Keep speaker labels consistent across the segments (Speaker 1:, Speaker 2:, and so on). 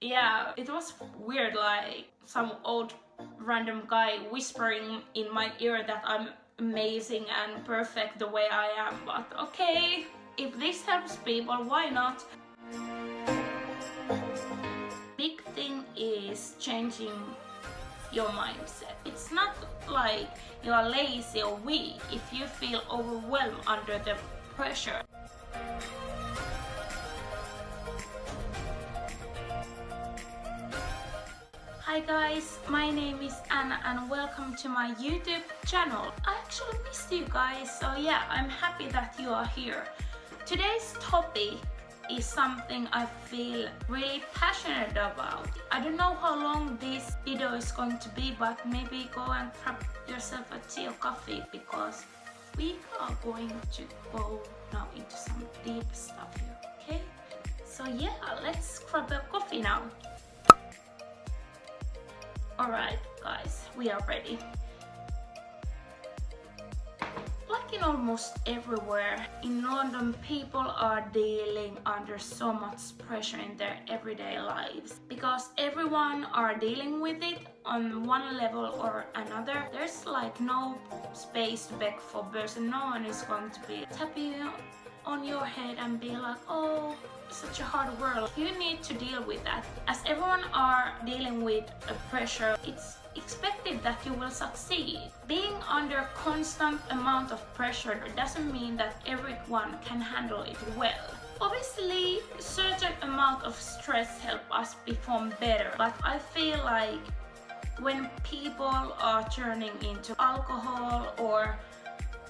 Speaker 1: Yeah, it was weird, like some old random guy whispering in my ear that I'm amazing and perfect the way I am. But okay, if this helps people, why not? Big thing is changing your mindset. It's not like you are lazy or weak if you feel overwhelmed under the pressure. Hi guys, my name is Anna and welcome to my YouTube channel. I actually missed you guys, so yeah, I'm happy that you are here. Today's topic is something I feel really passionate about. I don't know how long this video is going to be, but maybe go and grab yourself a tea or coffee because we are going to go now into some deep stuff here, okay? So yeah, let's grab a coffee now. Alright guys, we are ready. Like in almost everywhere, in London people are dealing under so much pressure in their everyday lives because everyone are dealing with it on one level or another. There's like no space to beg for person. No one is going to be tapping on your head and be like, oh, such a hard world. You need to deal with that. As everyone are dealing with a pressure, it's expected that you will succeed. Being under constant amount of pressure doesn't mean that everyone can handle it well. Obviously, certain amount of stress help us perform better, but I feel like when people are turning into alcohol or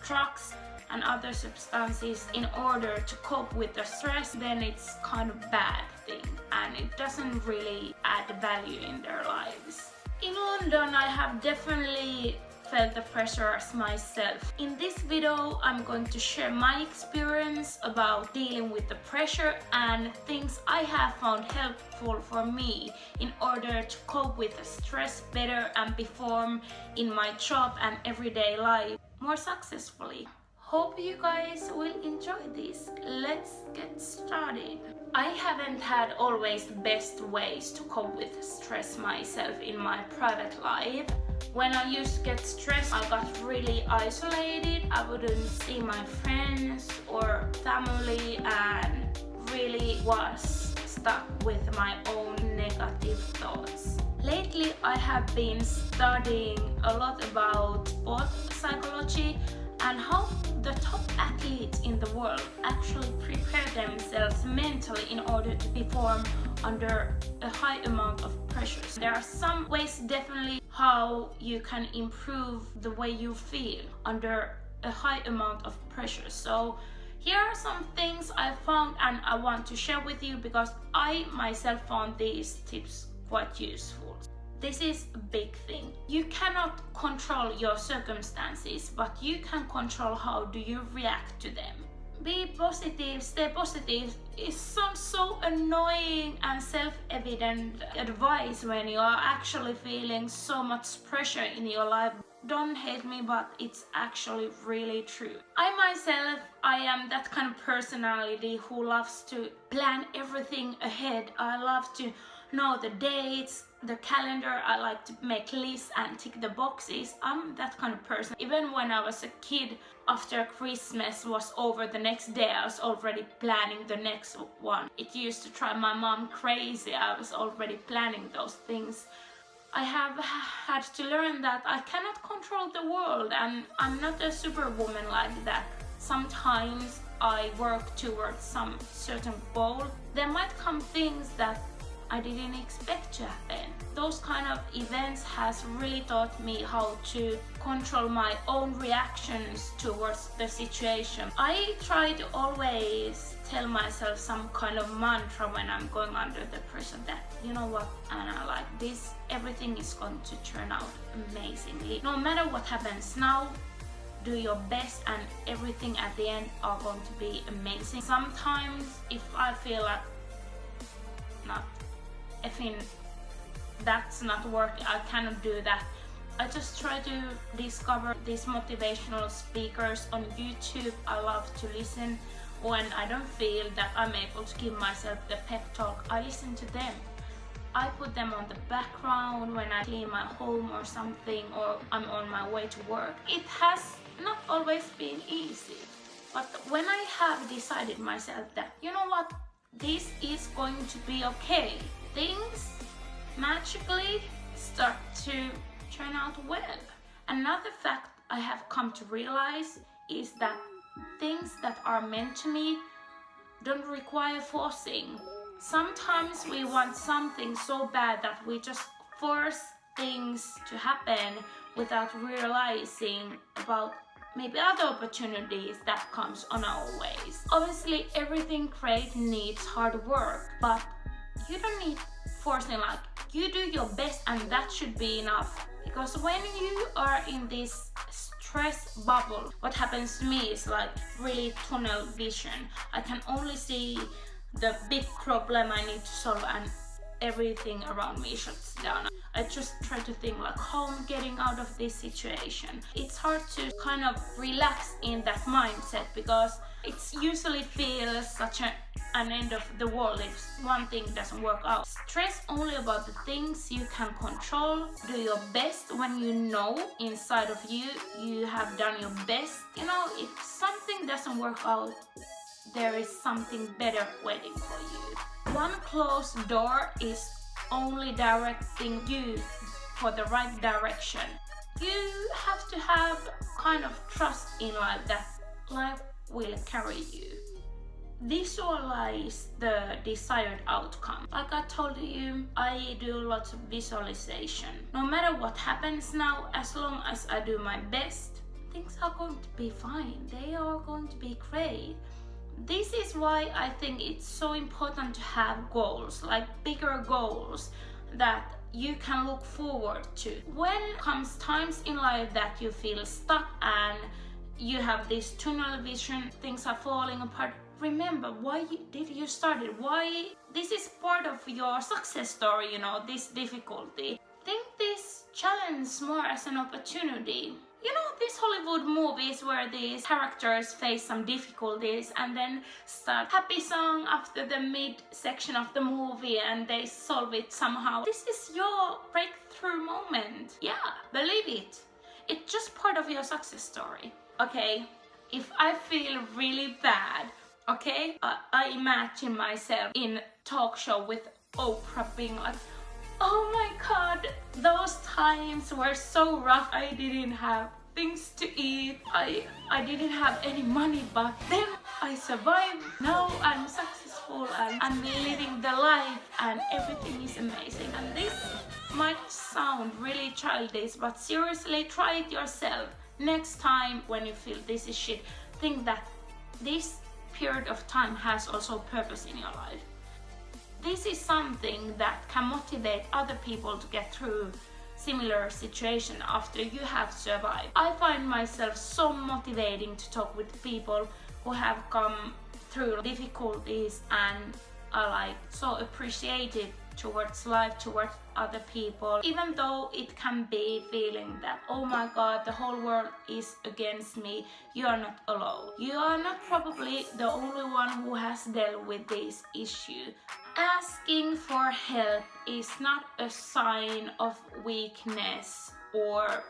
Speaker 1: drugs and other substances in order to cope with the stress, then it's kind of bad thing and it doesn't really add value in their lives. In London, I have definitely felt the pressure as myself. In this video, I'm going to share my experience about dealing with the pressure and things I have found helpful for me in order to cope with the stress better and perform in my job and everyday life more successfully. Hope you guys will enjoy this. Let's get started. I haven't had always the best ways to cope with stress myself in my private life. When I used to get stressed, I got really isolated. I wouldn't see my friends or family and really was stuck with my own negative thoughts. Lately, I have been studying a lot about sport psychology and how the top athletes in the world actually prepare themselves mentally in order to perform under a high amount of pressure. There are some ways definitely how you can improve the way you feel under a high amount of pressure. So here are some things I found and I want to share with you because I myself found these tips quite useful. This is a big thing. You cannot control your circumstances, but you can control how do you react to them. Be positive, stay positive. It sounds so annoying and self-evident advice when you are actually feeling so much pressure in your life. Don't hate me, but it's actually really true. I am that kind of personality who loves to plan everything ahead. I love to know the dates, the calendar. I like to make lists and tick the boxes. I'm that kind of person. Even when I was a kid, after Christmas was over, the next day I was already planning the next one. It used to drive my mom crazy. I was already planning those things. I have had to learn that I cannot control the world and I'm not a superwoman like that. Sometimes I work towards some certain goal. There might come things that I didn't expect to happen. Those kind of events has really taught me how to control my own reactions towards the situation. I try to always tell myself some kind of mantra when I'm going under the pressure that, you know what, Anna, like this, everything is going to turn out amazingly. No matter what happens now, do your best and everything at the end are going to be amazing. Sometimes if I feel like that's not working, I cannot do that, I just try to discover these motivational speakers on YouTube. I love to listen when I don't feel that I'm able to give myself the pep talk. I listen to them I put them on the background when I clean my home or something, or I'm on my way to work. It has not always been easy, but when I have decided myself that, you know what, this is going to be okay, things magically start to turn out well. Another fact I have come to realize is that things that are meant to me don't require forcing. Sometimes we want something so bad that we just force things to happen without realizing about maybe other opportunities that comes on our ways. Obviously, everything great needs hard work, but you don't need forcing. Like, you do your best and that should be enough. Because when you are in this stress bubble, what happens to me is like really tunnel vision. I can only see the big problem I need to solve and everything around me shuts down. I just try to think like how I'm getting out of this situation. It's hard to kind of relax in that mindset because it usually feels such an end of the world if one thing doesn't work out. Stress only about the things you can control. Do your best when you know inside of you have done your best. You know, if something doesn't work out, there is something better waiting for you. One closed door is only directing you for the right direction. You have to have kind of trust in life that life will carry you. Visualize the desired outcome. Like I told you, I do lots of visualization. No matter what happens now, as long as I do my best, things are going to be fine. They are going to be great. This is why I think it's so important to have goals, like bigger goals that you can look forward to. When comes times in life that you feel stuck and you have this tunnel vision, things are falling apart, remember why did you start it? Why? This is part of your success story, you know, this difficulty. Think this challenge more as an opportunity. You know, these Hollywood movies where these characters face some difficulties and then start happy song after the mid section of the movie and they solve it somehow. This is your breakthrough moment. Yeah, believe it. It's just part of your success story. Okay, if I feel really bad, okay, I imagine myself in talk show with Oprah being like, oh my god, those times were so rough. I didn't have things to eat. I didn't have any money, but then I survived. Now I'm successful and I'm living the life and everything is amazing. And this might sound really childish, but seriously, try it yourself. Next time when you feel this is shit, think that this period of time has also purpose in your life. This is something that can motivate other people to get through similar situation after you have survived. I find myself so motivating to talk with people who have come through difficulties and are like so appreciative towards life, towards other people, even though it can be feeling that, oh my god, the whole world is against me. You are not alone. You are not probably the only one who has dealt with this issue. Asking for help is not a sign of weakness or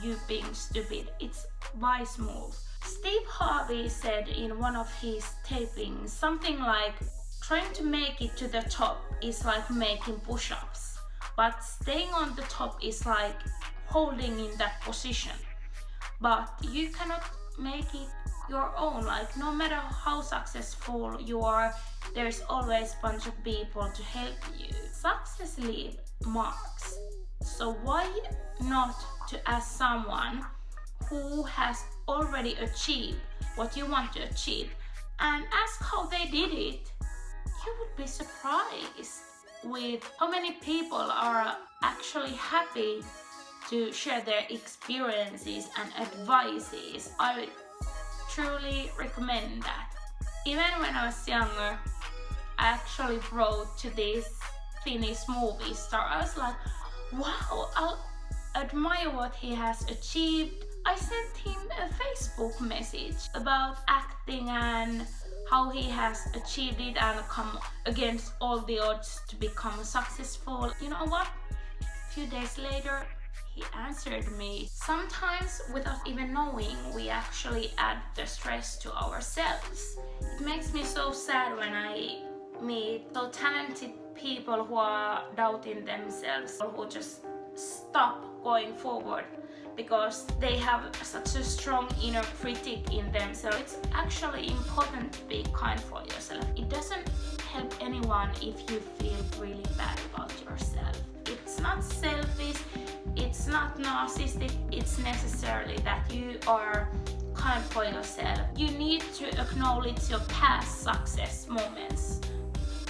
Speaker 1: you being stupid. It's a wise move. Steve Harvey said in one of his tapings something like, trying to make it to the top is like making push-ups, but staying on the top is like holding in that position. But you cannot make it your own. Like, no matter how successful you are, there's always a bunch of people to help you. Success leaves marks. So why not to ask someone who has already achieved what you want to achieve and ask how they did it? You would be surprised with how many people are actually happy to share their experiences and advices. I truly recommend that. Even when I was younger, I actually wrote to this Finnish movie star. I was like, wow, I admire what he has achieved. I sent him a Facebook message about acting and how he has achieved it and come against all the odds to become successful. You know what? A few days later, he answered me. Sometimes, without even knowing, we actually add the stress to ourselves. It makes me so sad when I meet so talented people who are doubting themselves, or who just stop going forward because they have such a strong inner critic in themselves. It's actually important to be kind for yourself. It doesn't help anyone if you feel really bad about yourself. It's not selfish, it's not narcissistic, it's necessarily that you are kind for yourself. You need to acknowledge your past success moments,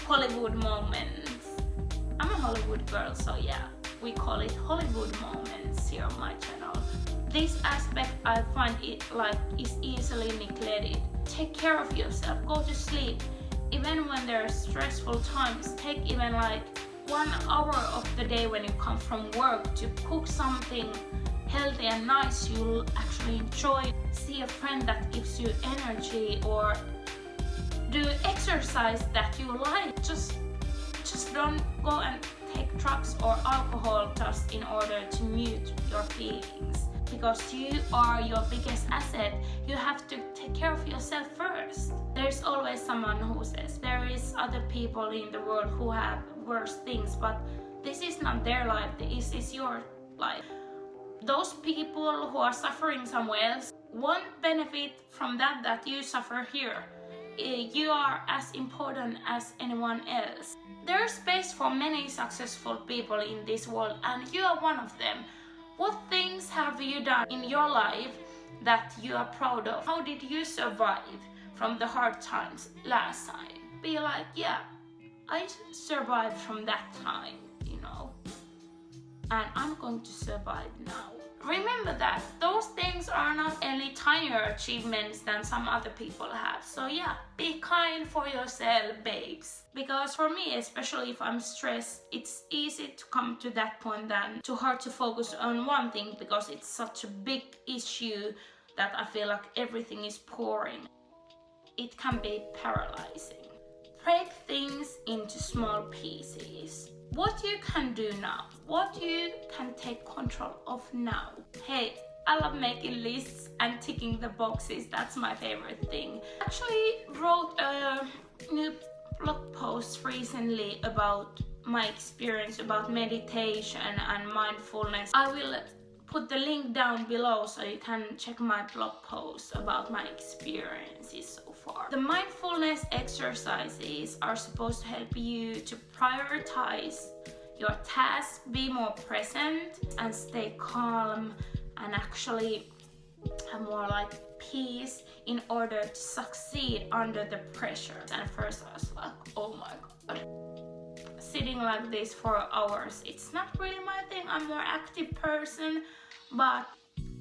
Speaker 1: Hollywood moments. I'm a Hollywood girl, so yeah, we call it Hollywood moments here on my channel. This aspect I find it is easily neglected. Take care of yourself, go to sleep. Even when there are stressful times, take even 1 hour of the day when you come from work to cook something healthy and nice you'll actually enjoy. See a friend that gives you energy, or do exercise that you like. Just don't go and take drugs or alcohol just in order to mute your feelings, because you are your biggest asset. You have to take care of yourself first. There's always someone who says there is other people in the world who have worse things, but this is not their life, this is your life. Those people who are suffering somewhere else won't benefit from that you suffer here. You are as important as anyone else. There's space for many successful people in this world, and you are one of them. What things have you done in your life that you are proud of? How did you survive from the hard times last time? Be like, yeah, I survived from that time, and I'm going to survive now. Remember that those things are not any tinier achievements than some other people have. So yeah, be kind for yourself, babes. Because for me, especially if I'm stressed, it's easy to come to that point than too hard to focus on one thing, because it's such a big issue that I feel like everything is pouring. It can be paralyzing. Break things into small pieces. What you can do now, what you can take control of now. Hey, I love making lists and ticking the boxes. That's my favorite thing. I actually wrote a new blog post recently about my experience about meditation and mindfulness. I will put the link down below so you can check my blog post about my experiences so far. The mindfulness exercises are supposed to help you to prioritize your tasks, be more present and stay calm, and actually have more peace in order to succeed under the pressure. And at first I was like, oh my god, sitting like this for hours, it's not really my thing. I'm a more active person, but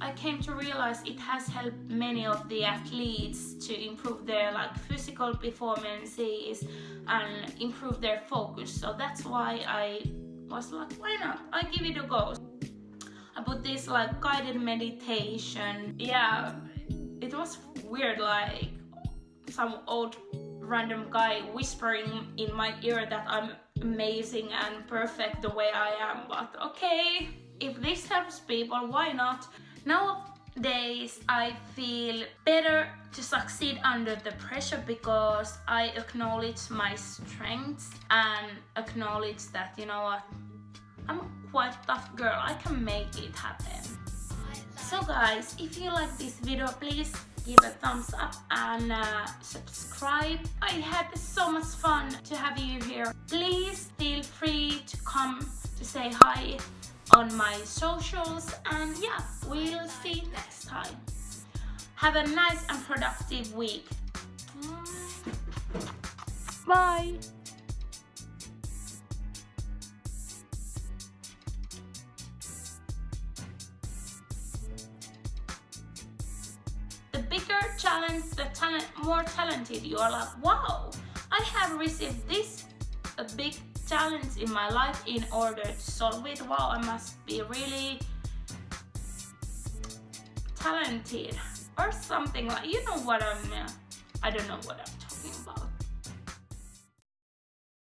Speaker 1: I came to realize it has helped many of the athletes to improve their physical performances and improve their focus. So that's why I was like, why not? I give it a go. I put this guided meditation. Yeah, it was weird, some old random guy whispering in my ear that I'm amazing and perfect the way I am. But okay, if this helps people, why not? Nowadays, I feel better to succeed under the pressure because I acknowledge my strengths and acknowledge that, you know what, I'm a quite tough girl, I can make it happen. So guys, if you like this video, please give a thumbs up and subscribe. I had so much fun to have you here. Please feel free to come to say hi on my socials, and yeah, we'll see you next time. Have a nice and productive week. Bye. The bigger challenge, the more talented you are. Like, wow, I have received this a big challenge in my life in order to solve it. Wow, I must be really talented or something, you know what I mean. I don't know what I mean.